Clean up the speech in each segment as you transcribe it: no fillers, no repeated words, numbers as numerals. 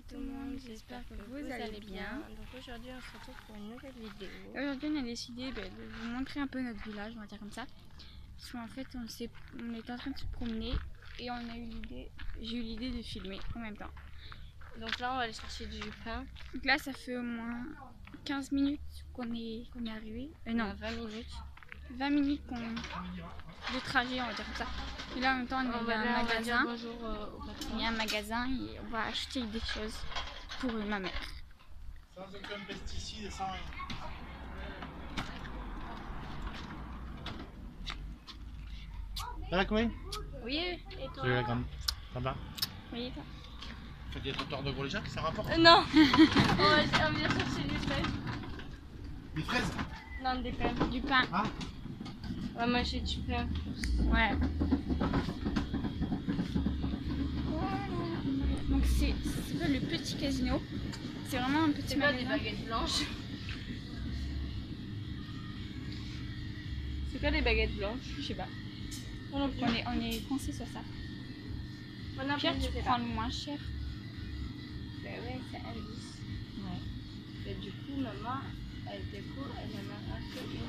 tout le monde, j'espère que vous allez bien. Donc aujourd'hui on se retrouve pour une nouvelle vidéo. Aujourd'hui on a décidé de vous montrer un peu notre village, on va dire comme ça. Parce qu'en fait on était en train de se promener et j'ai eu l'idée de filmer en même temps. Donc là on va aller chercher du pain. Donc là ça fait au moins 15 minutes qu'on est arrivé. Non, 20 minutes. 20 minutes de trajet, on va dire comme ça. Et là en même temps on a un magasin. Bonjour au patron. Il y a un magasin et on va acheter des choses pour ma mère. Sans aucun pesticide, sans rien. Ça va, Chloé? Oui, et toi? Salut la grande. Ça va? Oui, ça. Faites des trottoirs de gros léger, ça rapporte? Non. On vient chercher des fraises. Des fraises? Non, des pains. Du pain. Ah? On va manger du pain. Ouais. Donc c'est le petit casino. C'est vraiment un petit C'est quoi des magasin. baguettes blanches? C'est quoi des baguettes blanches? Je sais pas. On est coincé sur ça. a Pierre, tu prends le moins cher. Bah ouais, c'est un 10. Ouais. Et du coup, maman, elle découvre, elle en a acheté une.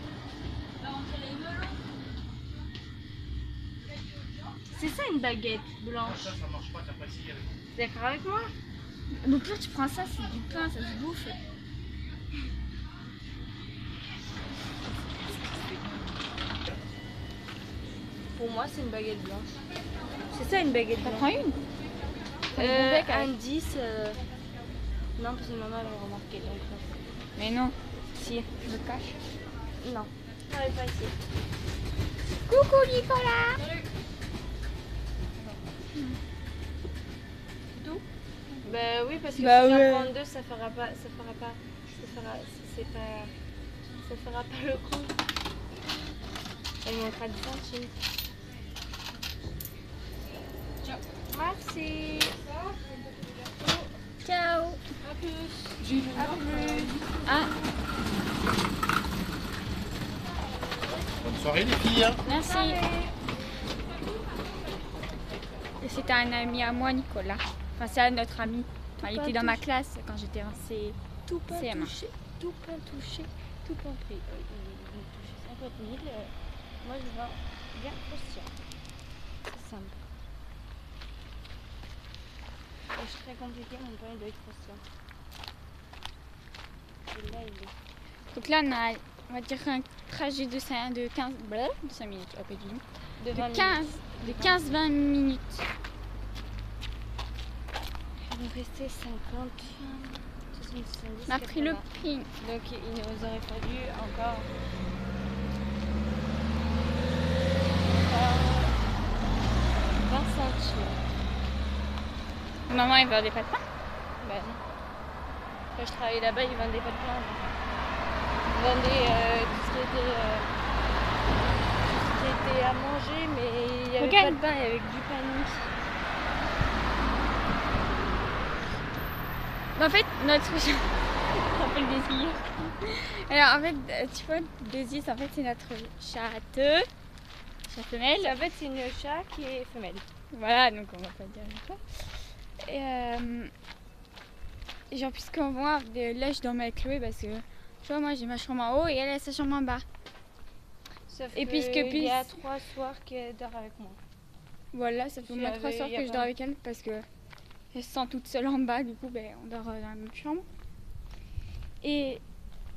C'est ça une baguette blanche. Ça marche pas, t'as pas essayé avec. T'es d'accord avec moi? Donc Pierre, tu prends ça, c'est du pain, ça se bouffe. Pour moi, c'est une baguette blanche. C'est ça une baguette T'en blanche. prends une? Avec Un 10. Non, parce que maman elle a remarqué. Donc, Mais non, si. je me cache. Non. Elle est pas ici. Coucou Nicolas. Salut. Tout? Bah oui, parce que Bah si ouais. j'en prends deux, ça fera pas le coup. Elle montrera 10 centimes. Ciao. Merci. Ciao. À plus. À plus. Ah, Bonne soirée les filles. Hein. merci. Et c'était un ami à moi, Nicolas. Enfin, c'est notre ami. Enfin, il était dans ma classe quand j'étais en Tout pain CM1. touché, tout pain touché, tout pain pris. Il me touche 50 000. Moi, je vends bien croustillant. C'est simple. Et je suis très compliqué, mon pain il doit être croustillant. Et là, il est Donc là, on va dire un trajet de 5 minutes, oh, pas du tout. de 20 De 15-20 minutes. Il nous restait 50, 70, On a pris le 80. prix. Donc, il nous aurait fallu encore 20 centimes. Maman, elle vendait pas de pain. Ben non. Quand je travaillais là-bas, ils vendaient pas de pain. Ils vendaient tout ce qui était à manger, mais il n'y avait Ok. pas de pain, il y avait que du pain. En fait, notre on rappelle des îles. Alors en fait, tu vois, Désir, en fait, c'est notre chat femelle. En fait, c'est une chat qui est femelle. Voilà, donc on va pas dire quoi. Et genre, puisqu'on voit, là je dormais avec Chloé parce que, tu vois, moi j'ai ma chambre en haut et elle a sa chambre en bas. Sauf Et que puisque il y a 3 soirs qu'elle dort avec moi. Voilà, ça fait au moins 3 soirs que je dors avec elle parce que elle se sent toute seule en bas, du coup, ben, on dort dans la même chambre. Et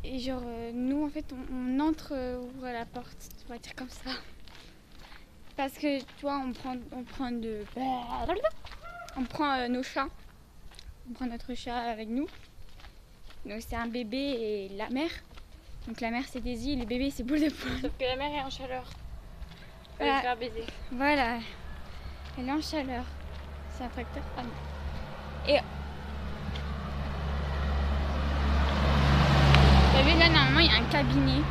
genre, nous en fait, on entre, ouvre la porte, on va dire comme ça. Parce que, tu vois, on prend nos chats. On prend notre chat avec nous. Donc c'est un bébé et la mère. Donc la mère c'est Daisy, le bébé c'est Boule de Poing. Sauf que la mère est en chaleur. Elle Voilà. va se faire baiser. Voilà, elle est en chaleur. C'est un facteur. Ah non. Et t'as vu là normalement il y a un cabinet.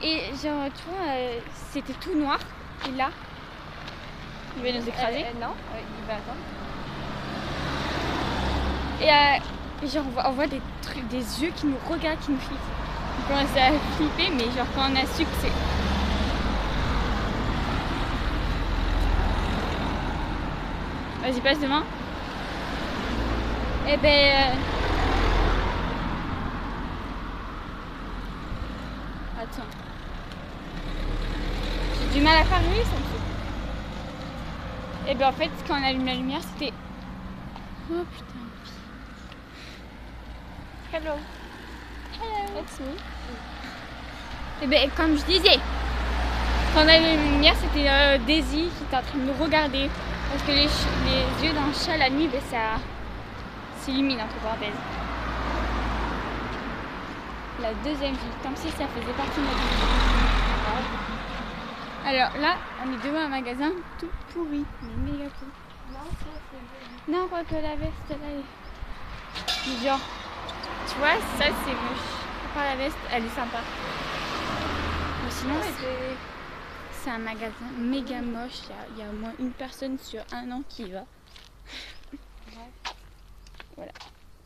Et genre tu vois c'était tout noir. Et là il va nous écraser. Non, il va attendre. Et genre on voit des trucs, des yeux qui nous regardent, qui nous flippent. On commence à flipper mais genre quand on a su que c'est... Vas-y, passe devant. Eh ben... Attends. J'ai du mal à faire lui, ça me fait. Et ben en fait, quand on allume la lumière, c'était... Oh putain. Hello. Hello. That's me. Et ben comme je disais, quand on allume la lumière, c'était Daisy qui était en train de nous regarder. Parce que les yeux d'un chat la nuit, ben ça s'illumine entre parenthèses. La deuxième ville, comme si ça faisait partie de notre vie. Alors là, on est devant un magasin tout pourri, mais méga pourri. Non, ça c'est Non, quoi que la veste là est... Genre, tu vois, ça c'est moche. À part la veste, elle est sympa. Mais sinon, c'est un magasin méga moche. Il y a au moins une personne sur un an qui y va. Voilà.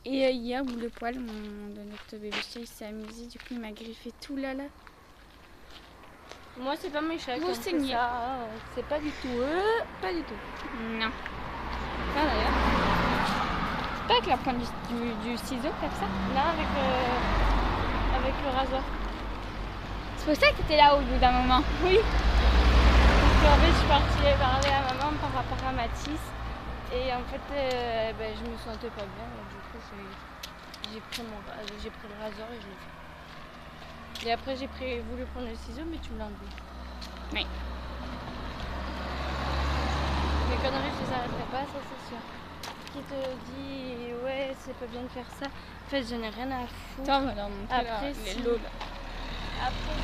Et hier, où le poil, de notre bébé chat, il s'est amusé. Du coup, il m'a griffé tout là. Moi, c'est pas mes chats qui Vous ont fait saignez. ça. C'est pas du tout eux. Pas du tout. Non. Pas d'ailleurs. C'est pas avec la pointe du ciseau comme ça? Là, avec le rasoir. C'est pour ça que t'étais là au bout d'un moment. Oui. Parce qu'en fait, je suis partie parler à maman par rapport à Mathis. Et en fait, je me sentais pas bien. Donc, du coup, j'ai pris le rasoir et je l'ai fait. Et après, j'ai voulu prendre le ciseau, mais tu me l'as enlevé. Oui. Mes conneries, je les arrêterai pas, ça c'est sûr. Qui te dit, ouais, c'est pas bien de faire ça. En fait, j'en ai rien à foutre. Attends, on va leur montrer Après, les lots là. Après,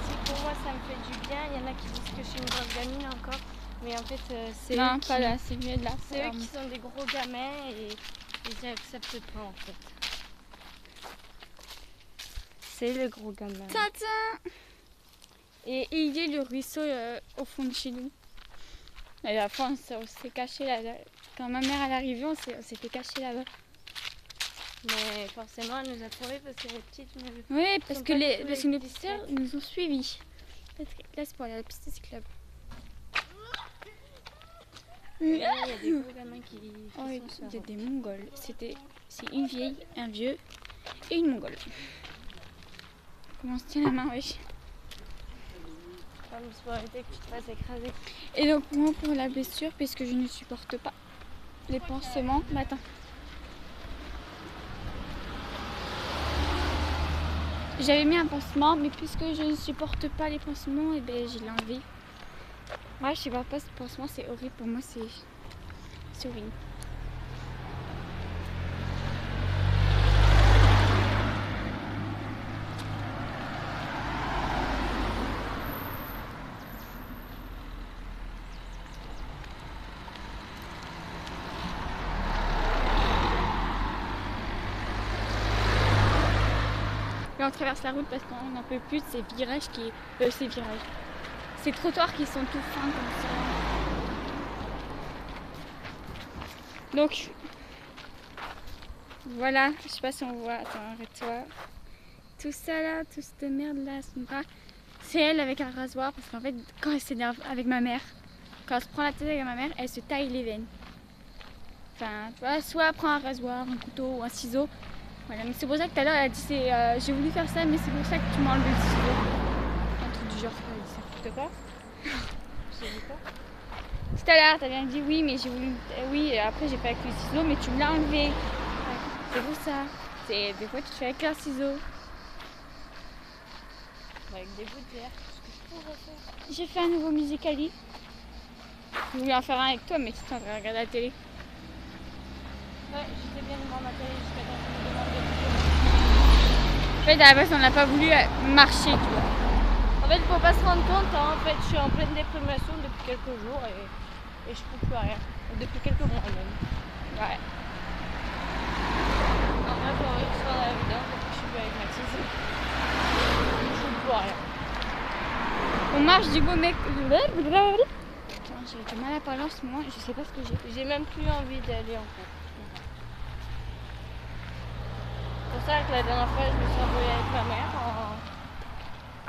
si pour moi ça me fait du bien, il y en a qui disent que je suis une grosse gamine encore. Mais en fait, c'est Non, eux pas là, c'est mieux de là. c'est eux qui sont des gros gamins et ils n'acceptent pas en fait. C'est le gros gamin. Tintin. Et il y a le ruisseau au fond de chez nous. Et à la fin, on s'est caché là. Quand ma mère est arrivée, on s'était caché là-bas. Mais forcément, elle nous a trouvés parce que les petites. Oui, parce que nos petites sœurs sœurs nous ont suivis. Là, c'est pour aller à la piste cyclable. Il y a des gros gamins qui Oh, sont il y a sœurs. des Mongols. C'est une vieille, un vieux et une Mongole. Comment on se tient la main, wesh. Comme pour éviter que tu te fasses écraser. Et donc moi pour la blessure, puisque je ne supporte pas les pansements, bah attends. J'avais mis un pansement, mais puisque je ne supporte pas les pansements, et ben je l'ai enlevé. Ouais, je sais pas, ce pansement c'est horrible pour moi, c'est horrible. Là on traverse la route parce qu'on n'en peut plus de ces virages ces trottoirs qui sont tout fins comme ça. Donc voilà, je sais pas si on voit, attends, arrête-toi. Tout ça là, toute cette merde là, son bras, c'est elle avec un rasoir parce qu'en fait quand elle s'énerve avec ma mère, quand elle se prend la tête avec ma mère, elle se taille les veines. Enfin, tu vois, soit elle prend un rasoir, un couteau ou un ciseau. Voilà, mais c'est pour ça que tout à l'heure elle a dit j'ai voulu faire ça, mais c'est pour ça que tu m'as enlevé le ciseau. Un truc du genre, elle a dit ça. De quoi? Je sais pas. Tout à l'heure, t'as bien dit oui, mais j'ai voulu. Oui, et après j'ai fait avec le ciseau, mais tu me l'as enlevé. C'est pour ça. Des fois tu fais avec un ciseau. Avec des gouttières, ce que je pourrais faire. J'ai fait un nouveau Musicali. Je voulais en faire un avec toi, mais tu t'en vas regarder la télé. Ouais, j'étais bien devant ma télé jusqu'à temps qu'on me demande de En fait, à la base, on n'a pas voulu marcher, tu vois. En fait, faut pas se rendre compte, hein, en fait, je suis en pleine dépression depuis quelques jours et je trouve plus rien. Depuis quelques mois même. Ouais. En vrai, faut que je sois dans la vidéo depuis que je suis plus avec Mathis. Je trouve plus rien. On marche du beau mec. Attends, j'ai du mal à parler en ce moment, je sais pas ce que j'ai. J'ai même plus envie d'aller en cours. C'est pour ça que la dernière fois, je me suis envoyée avec ma mère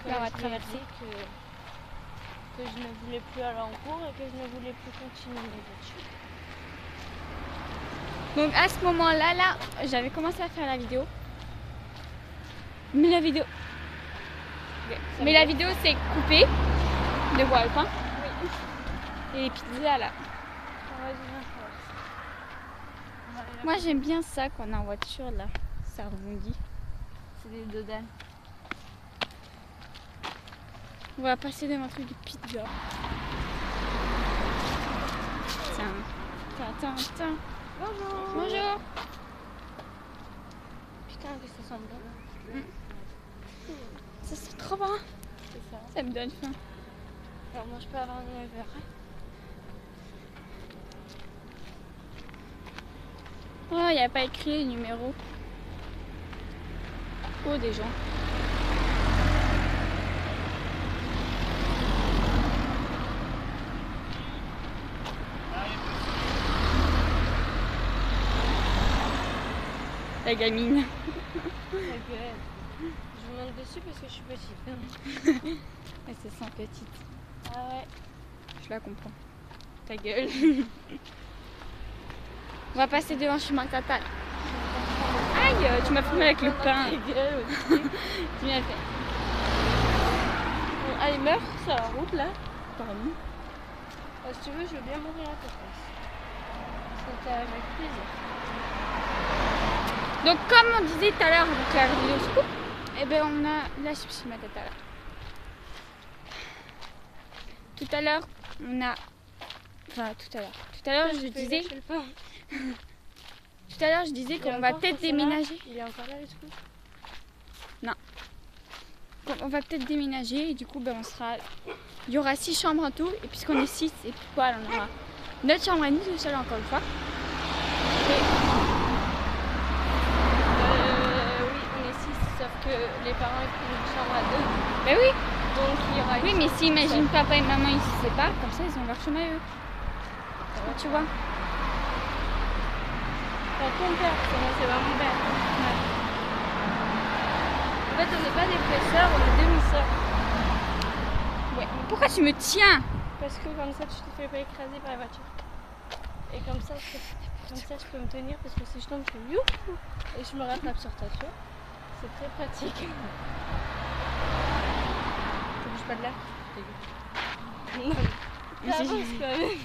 Là, on va je lui ai traverser. dit que je ne voulais plus aller en cours et que je ne voulais plus continuer mes études. Donc à ce moment-là, j'avais commencé à faire la vidéo. Mais la vidéo... s'est coupée de voir le pain. Oui. Et les pizzas là. Moi j'aime bien ça quand on est en voiture là. Ça rebondit. C'est des dodanes. On va passer devant un truc de pizza. Tiens. Bonjour. Bonjour. Putain, que ça sent bon. Ça sent trop bon. C'est ça. Ça me donne faim. Alors moi je peux avoir 9h. Oh, il n'y a pas écrit le numéro. Oh, des gens. La gamine. Ta gueule. Je monte dessus parce que je suis petite. Elle se sent petite. Ah ouais. Je la comprends. Ta gueule. On va passer devant chez Marc Tata. Aïe, tu m'as fait mal avec le pain. Ta gueule aussi. Tu m'as fait. Bon, allez, meurs sur la route là. Pardon. Si tu veux, je veux bien mourir à ta place. C'était avec plaisir. Donc comme on disait tout à l'heure, donc la vidéo se coupe, et ben on a là chez ma tata là. Tout à l'heure, on a, enfin tout à l'heure je disais qu'on va peut-être déménager. Il est encore là le scoop? Non. On va peut-être déménager et du coup ben on sera, il y aura 6 chambres en tout et puisqu'on est 6 et puis quoi, on aura notre chambre à nous tout seul encore une fois. Oui, on est 6, sauf que les parents ils prennent une chambre à 2. Ben oui. Donc il y aura Oui, mais si imagine papa et maman ils se séparent, comme ça ils ont leur chemin à eux. Tu vois. Pas ton père, moi c'est pas mon père. Ouais. En fait on n'est pas des frères sœurs, on est demi-sœurs. Ouais. Pourquoi tu me tiens? Parce que comme ça tu te fais pas écraser par la voiture. Et comme ça je peux me tenir parce que si je tombe je fais youhou et je me rattrape sur ta tour. C'est très pratique. Tu bouges pas de là? Non. Mais Ça avance quand même.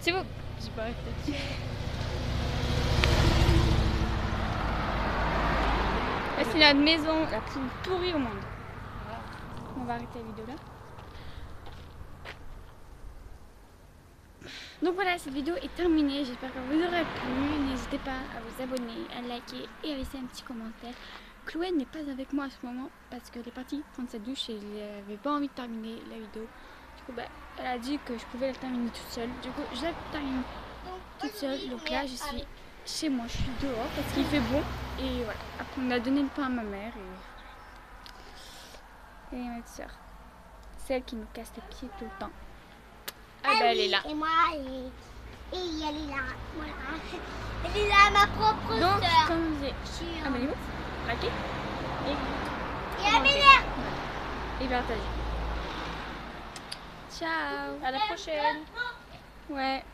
C'est bon. J'ai pas réfléchi. C'est la maison la plus pourrie au monde. On va arrêter la vidéo là. Donc voilà, cette vidéo est terminée. J'espère qu'elle vous aura plu. N'hésitez pas à vous abonner, à liker et à laisser un petit commentaire. Chloé n'est pas avec moi à ce moment parce qu'elle est partie prendre sa douche et elle n'avait pas envie de terminer la vidéo. Du coup, elle a dit que je pouvais la terminer toute seule. Du coup, je la termine toute seule. Donc là, je suis chez moi, je suis dehors parce qu'il fait bon. Et voilà. Après, on a donné le pain à ma mère et ma soeur. Celle qui nous casse les pieds tout le temps. Ah bah elle est là. Et moi, et elle est là. Voilà. Elle est là, ma propre Donc, sœur. comme j'ai abonnez-vous, likez Et Amélie. et partagez. Ciao. À la prochaine. Ouais.